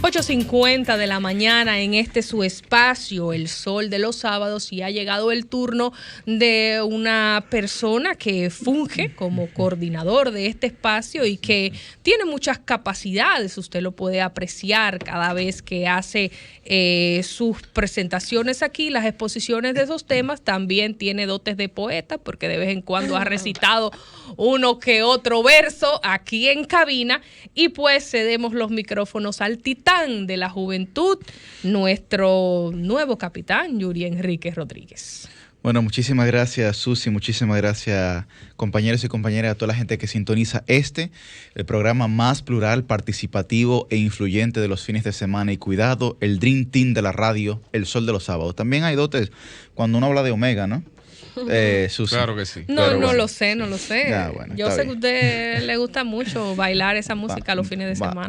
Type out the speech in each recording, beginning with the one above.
8:50 de la mañana en este su espacio, El Sol de los Sábados, y ha llegado el turno de una persona que funge como coordinador de este espacio y que tiene muchas capacidades. Usted lo puede apreciar cada vez que hace sus presentaciones aquí, las exposiciones de esos temas. También tiene dotes de poeta porque de vez en cuando ha recitado uno que otro verso aquí en cabina. Y pues cedemos los micrófonos al titán de la juventud, nuestro nuevo capitán, Yuri Enrique Rodríguez. Bueno, muchísimas gracias, Susi, muchísimas gracias, compañeros y compañeras, a toda la gente que sintoniza el programa más plural, participativo e influyente de los fines de semana. Y cuidado, el Dream Team de la radio, El Sol de los Sábados. También hay dotes cuando uno habla de Omega, ¿no? Susi. Claro que sí. No, claro no que lo sé, no lo sé. Ya, bueno, yo sé que a usted le gusta mucho bailar esa música los fines de semana.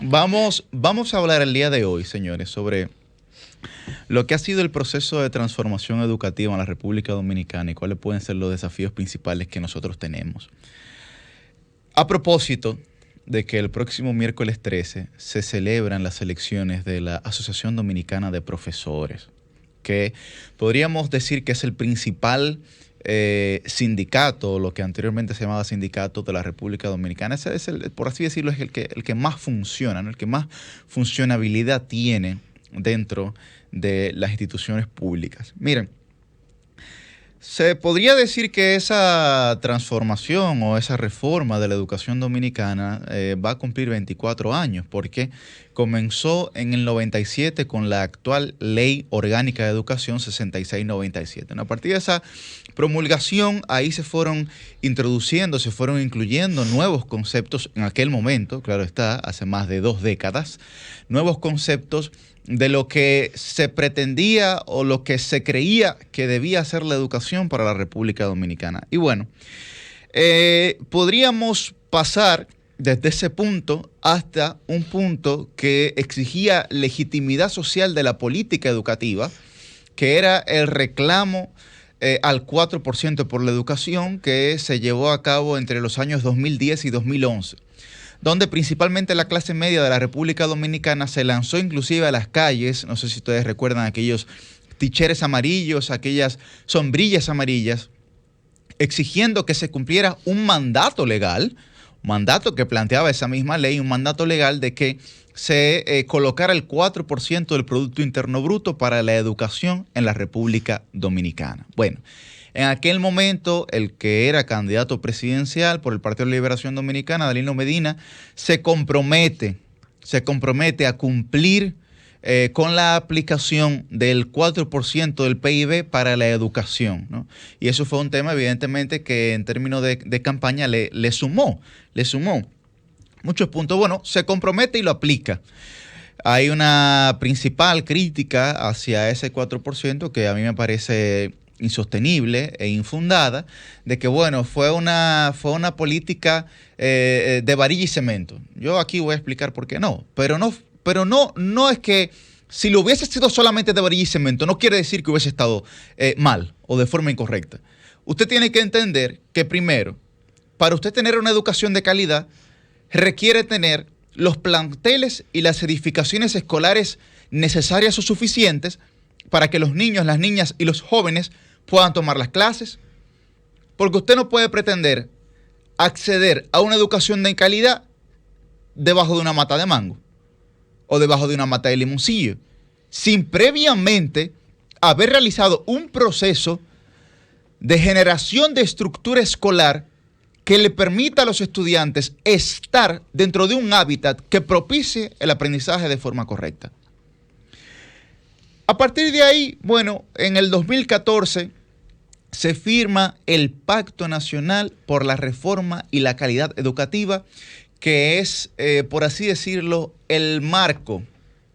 Vamos a hablar el día de hoy, señores, sobre lo que ha sido el proceso de transformación educativa en la República Dominicana y cuáles pueden ser los desafíos principales que nosotros tenemos. A propósito de que el próximo miércoles 13 se celebran las elecciones de la Asociación Dominicana de Profesores, que podríamos decir que es el principal sindicato, lo que anteriormente se llamaba sindicato de la República Dominicana. Ese es, por así decirlo, es el que más funciona, ¿no? El que más funcionabilidad tiene dentro de las instituciones públicas. Miren, se podría decir que esa transformación o esa reforma de la educación dominicana va a cumplir 24 años, porque comenzó en el 97 con la actual Ley Orgánica de Educación 6697. A partir de esa promulgación, ahí se fueron introduciendo, se fueron incluyendo nuevos conceptos en aquel momento, claro está, hace más de 2 décadas, nuevos conceptos de lo que se pretendía o lo que se creía que debía ser la educación para la República Dominicana. Y bueno, podríamos pasar desde ese punto hasta un punto que exigía legitimidad social de la política educativa, que era el reclamo al 4% por la educación, que se llevó a cabo entre los años 2010 y 2011. Donde principalmente la clase media de la República Dominicana se lanzó inclusive a las calles. No sé si ustedes recuerdan aquellos ticheres amarillos, aquellas sombrillas amarillas, exigiendo que se cumpliera un mandato legal, mandato que planteaba esa misma ley, un mandato legal de que se colocara el 4% del Producto Interno Bruto para la educación en la República Dominicana. Bueno, en aquel momento, el que era candidato presidencial por el Partido de la Liberación Dominicana, Danilo Medina, se compromete a cumplir con la aplicación del 4% del PIB para la educación, ¿no? Y eso fue un tema, evidentemente, que en términos de campaña le sumó muchos puntos. Bueno, se compromete y lo aplica. Hay una principal crítica hacia ese 4% que a mí me parece insostenible e infundada, de que bueno, fue una política de varilla y cemento. Yo aquí voy a explicar por qué no, pero no es que si lo hubiese sido solamente de varilla y cemento, no quiere decir que hubiese estado mal o de forma incorrecta. Usted tiene que entender que primero, para usted tener una educación de calidad, requiere tener los planteles y las edificaciones escolares necesarias o suficientes para que los niños, las niñas y los jóvenes puedan tomar las clases, porque usted no puede pretender acceder a una educación de calidad debajo de una mata de mango o debajo de una mata de limoncillo, sin previamente haber realizado un proceso de generación de estructura escolar que le permita a los estudiantes estar dentro de un hábitat que propicie el aprendizaje de forma correcta. A partir de ahí, bueno, en el 2014 se firma el Pacto Nacional por la Reforma y la Calidad Educativa, que es, por así decirlo, el marco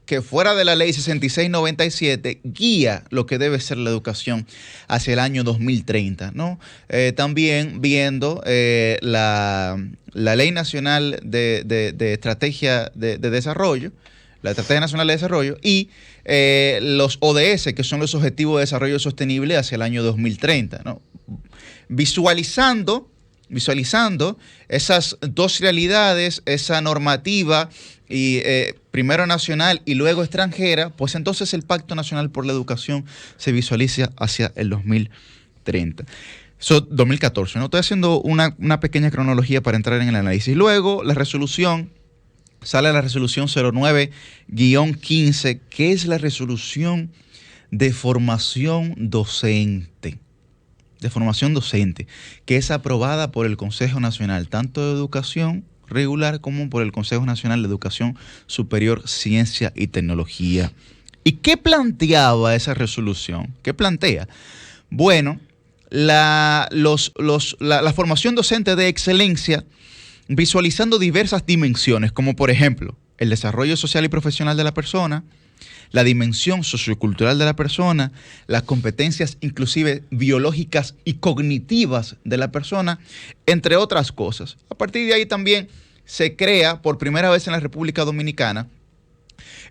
que fuera de la ley 6697 guía lo que debe ser la educación hacia el año 2030, ¿no? También viendo la Ley Nacional de Estrategia de Desarrollo, la Estrategia Nacional de Desarrollo y los ODS, que son los Objetivos de Desarrollo Sostenible hacia el año 2030, ¿no? Visualizando visualizando esas dos realidades, esa normativa y primero nacional y luego extranjera, pues entonces el Pacto Nacional por la Educación se visualiza hacia el 2030. 2014, ¿no? Estoy haciendo una pequeña cronología para entrar en el análisis. Luego, sale la resolución 09-15, que es la resolución de formación docente. Que es aprobada por el Consejo Nacional, tanto de Educación Regular como por el Consejo Nacional de Educación Superior, Ciencia y Tecnología. ¿Y qué planteaba esa resolución? ¿Qué plantea? Bueno, la formación docente de excelencia, visualizando diversas dimensiones, como por ejemplo el desarrollo social y profesional de la persona, la dimensión sociocultural de la persona, las competencias inclusive biológicas y cognitivas de la persona, entre otras cosas. A partir de ahí también se crea por primera vez en la República Dominicana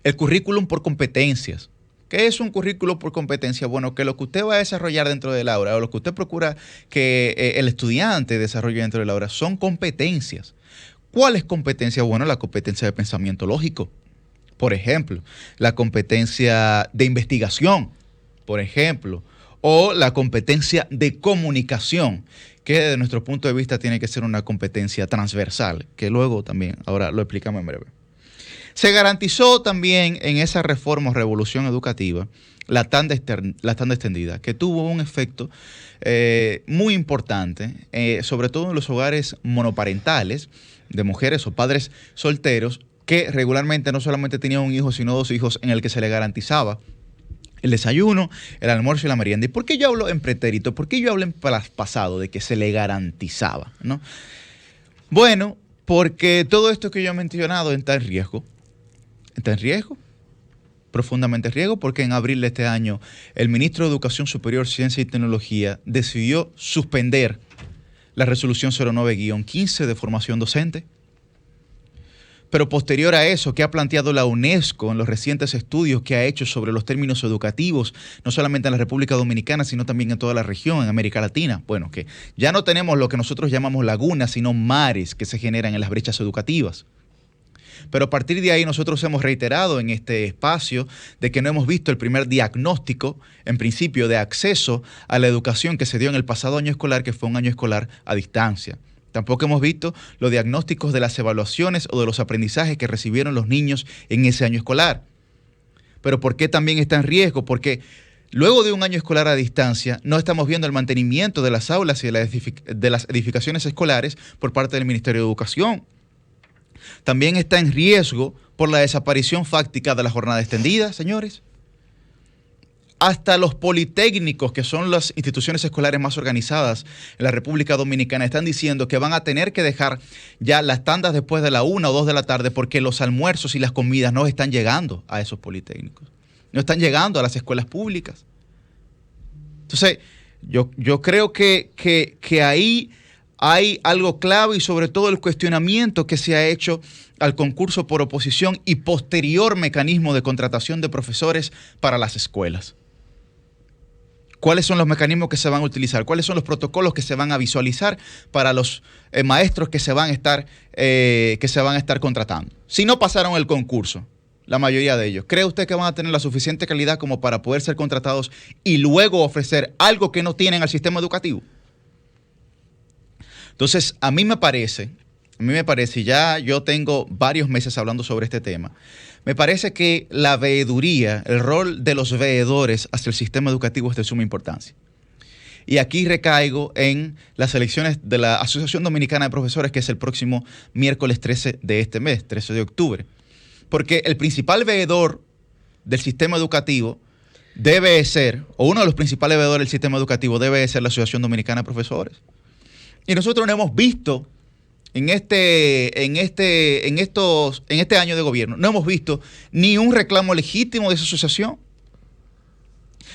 el currículum por competencias. ¿Qué es un currículum por competencia? Bueno, que lo que usted va a desarrollar dentro del aula o lo que usted procura que el estudiante desarrolle dentro del aula son competencias. ¿Cuáles competencias? Bueno, la competencia de pensamiento lógico, por ejemplo, la competencia de investigación, por ejemplo, o la competencia de comunicación, que desde nuestro punto de vista tiene que ser una competencia transversal, que luego también, ahora lo explicamos en breve. Se garantizó también en esa reforma o revolución educativa la tanda extendida, que tuvo un efecto muy importante, sobre todo en los hogares monoparentales de mujeres o padres solteros, que regularmente no solamente tenían un hijo, sino dos hijos, en el que se le garantizaba el desayuno, el almuerzo y la merienda. ¿Y por qué yo hablo en pretérito? ¿Por qué yo hablo en pasado de que se le garantizaba, ¿no? Bueno, porque todo esto que yo he mencionado está en riesgo. Está en riesgo, profundamente en riesgo, porque en abril de este año el ministro de Educación Superior, Ciencia y Tecnología decidió suspender la resolución 09-15 de formación docente. Pero posterior a eso, ¿qué ha planteado la UNESCO en los recientes estudios que ha hecho sobre los términos educativos, no solamente en la República Dominicana, sino también en toda la región, en América Latina? Bueno, que ya no tenemos lo que nosotros llamamos lagunas, sino mares que se generan en las brechas educativas. Pero a partir de ahí nosotros hemos reiterado en este espacio de que no hemos visto el primer diagnóstico, en principio, de acceso a la educación que se dio en el pasado año escolar, que fue un año escolar a distancia. Tampoco hemos visto los diagnósticos de las evaluaciones o de los aprendizajes que recibieron los niños en ese año escolar. Pero ¿por qué también está en riesgo? Porque luego de un año escolar a distancia no estamos viendo el mantenimiento de las aulas y de las edificaciones escolares por parte del Ministerio de Educación. También está en riesgo por la desaparición fáctica de la jornada extendida, señores. Hasta los politécnicos, que son las instituciones escolares más organizadas en la República Dominicana, están diciendo que van a tener que dejar ya las tandas después de la 1 o 2 de la tarde porque los almuerzos y las comidas no están llegando a esos politécnicos. No están llegando a las escuelas públicas. Entonces, yo creo que ahí hay algo clave y sobre todo el cuestionamiento que se ha hecho al concurso por oposición y posterior mecanismo de contratación de profesores para las escuelas. ¿Cuáles son los mecanismos que se van a utilizar? ¿Cuáles son los protocolos que se van a visualizar para los maestros que se van a estar contratando? Si no pasaron el concurso, la mayoría de ellos, ¿cree usted que van a tener la suficiente calidad como para poder ser contratados y luego ofrecer algo que no tienen al sistema educativo? Entonces, a mí me parece, y ya yo tengo varios meses hablando sobre este tema, me parece que la veeduría, el rol de los veedores hacia el sistema educativo es de suma importancia. Y aquí recaigo en las elecciones de la Asociación Dominicana de Profesores, que es el próximo miércoles 13 de este mes, 13 de octubre. Porque el principal veedor del sistema educativo debe ser, o uno de los principales veedores del sistema educativo debe ser la Asociación Dominicana de Profesores. Y nosotros no hemos visto en este año de gobierno, no hemos visto ni un reclamo legítimo de esa asociación.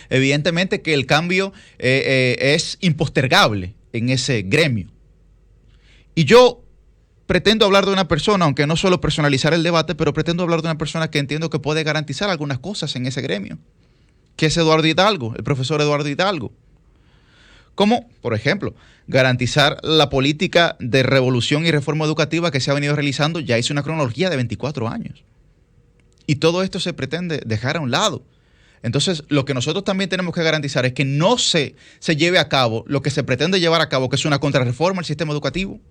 Evidentemente que el cambio es impostergable en ese gremio. Y yo pretendo hablar de una persona, aunque no suelo personalizar el debate, pero pretendo hablar de una persona que entiendo que puede garantizar algunas cosas en ese gremio, que es Eduardo Hidalgo, el profesor Eduardo Hidalgo. Como, por ejemplo, garantizar la política de revolución y reforma educativa que se ha venido realizando. Ya hizo una cronología de 24 años. Y todo esto se pretende dejar a un lado. Entonces, lo que nosotros también tenemos que garantizar es que no se lleve a cabo lo que se pretende llevar a cabo, que es una contrarreforma al sistema educativo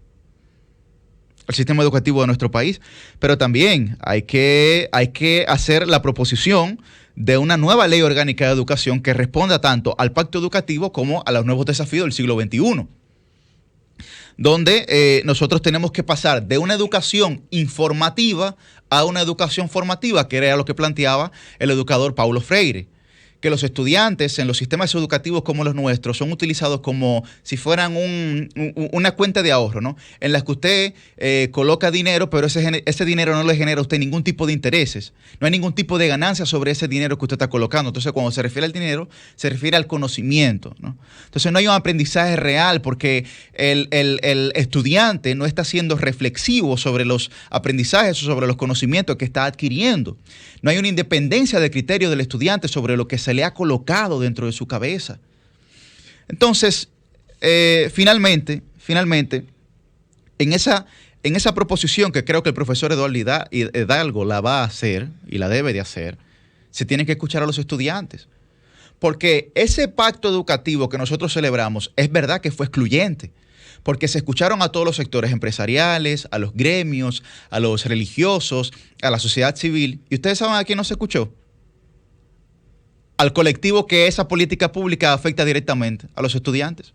de nuestro país. Pero también hay que hacer la proposición de una nueva ley orgánica de educación que responda tanto al pacto educativo como a los nuevos desafíos del siglo XXI. Donde nosotros tenemos que pasar de una educación informativa a una educación formativa, que era lo que planteaba el educador Paulo Freire, que los estudiantes en los sistemas educativos como los nuestros son utilizados como si fueran una cuenta de ahorro, ¿no? En la que usted coloca dinero, pero ese dinero no le genera a usted ningún tipo de intereses. No hay ningún tipo de ganancia sobre ese dinero que usted está colocando. Entonces, cuando se refiere al dinero, se refiere al conocimiento, ¿no? Entonces, no hay un aprendizaje real porque el estudiante no está siendo reflexivo sobre los aprendizajes o sobre los conocimientos que está adquiriendo. No hay una independencia de criterio del estudiante sobre lo que se le ha colocado dentro de su cabeza. Entonces, finalmente, en esa proposición que creo que el profesor Eduardo Hidalgo la va a hacer y la debe de hacer, se tiene que escuchar a los estudiantes. Porque ese pacto educativo que nosotros celebramos es verdad que fue excluyente, porque se escucharon a todos los sectores empresariales, a los gremios, a los religiosos, a la sociedad civil. ¿Y ustedes saben a quién no se escuchó? Al colectivo que esa política pública afecta directamente, a los estudiantes.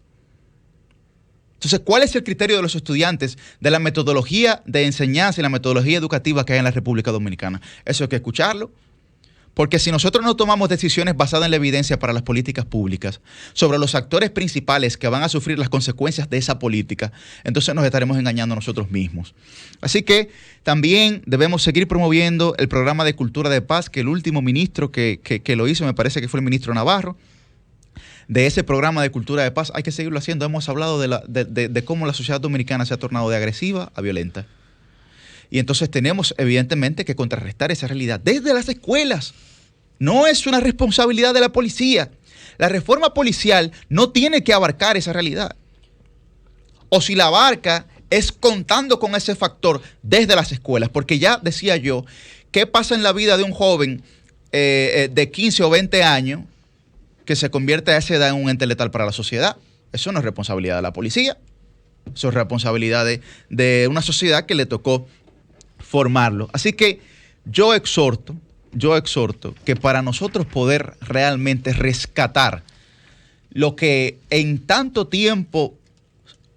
Entonces, ¿cuál es el criterio de los estudiantes de la metodología de enseñanza y la metodología educativa que hay en la República Dominicana? Eso hay que escucharlo. Porque si nosotros no tomamos decisiones basadas en la evidencia para las políticas públicas sobre los actores principales que van a sufrir las consecuencias de esa política, entonces nos estaremos engañando a nosotros mismos. Así que también debemos seguir promoviendo el programa de Cultura de Paz, que el último ministro que lo hizo, me parece que fue el ministro Navarro. De ese programa de Cultura de Paz hay que seguirlo haciendo. Hemos hablado de cómo la sociedad dominicana se ha tornado de agresiva a violenta. Y entonces tenemos evidentemente que contrarrestar esa realidad desde las escuelas. No es una responsabilidad de la policía. La reforma policial no tiene que abarcar esa realidad. O si la abarca, es contando con ese factor desde las escuelas. Porque ya decía yo, ¿qué pasa en la vida de un joven de 15 o 20 años que se convierte a esa edad en un ente letal para la sociedad? Eso no es responsabilidad de la policía. Eso es responsabilidad de una sociedad que le tocó formarlo. Así que yo exhorto que para nosotros poder realmente rescatar lo que en tanto tiempo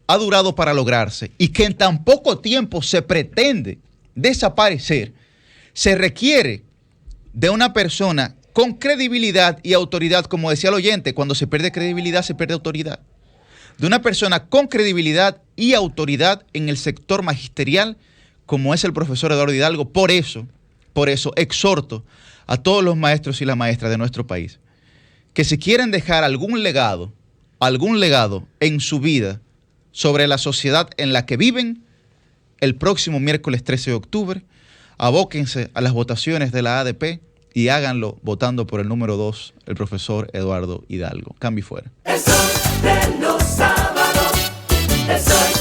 ha durado para lograrse y que en tan poco tiempo se pretende desaparecer, se requiere de una persona con credibilidad y autoridad. Como decía el oyente, cuando se pierde credibilidad se pierde autoridad. De una persona con credibilidad y autoridad en el sector magisterial, como es el profesor Eduardo Hidalgo. Por eso exhorto a todos los maestros y las maestras de nuestro país que si quieren dejar algún legado en su vida sobre la sociedad en la que viven, el próximo miércoles 13 de octubre, abóquense a las votaciones de la ADP y háganlo votando por el número 2, el profesor Eduardo Hidalgo. Cambio y fuera. El sol de los sábados, el sol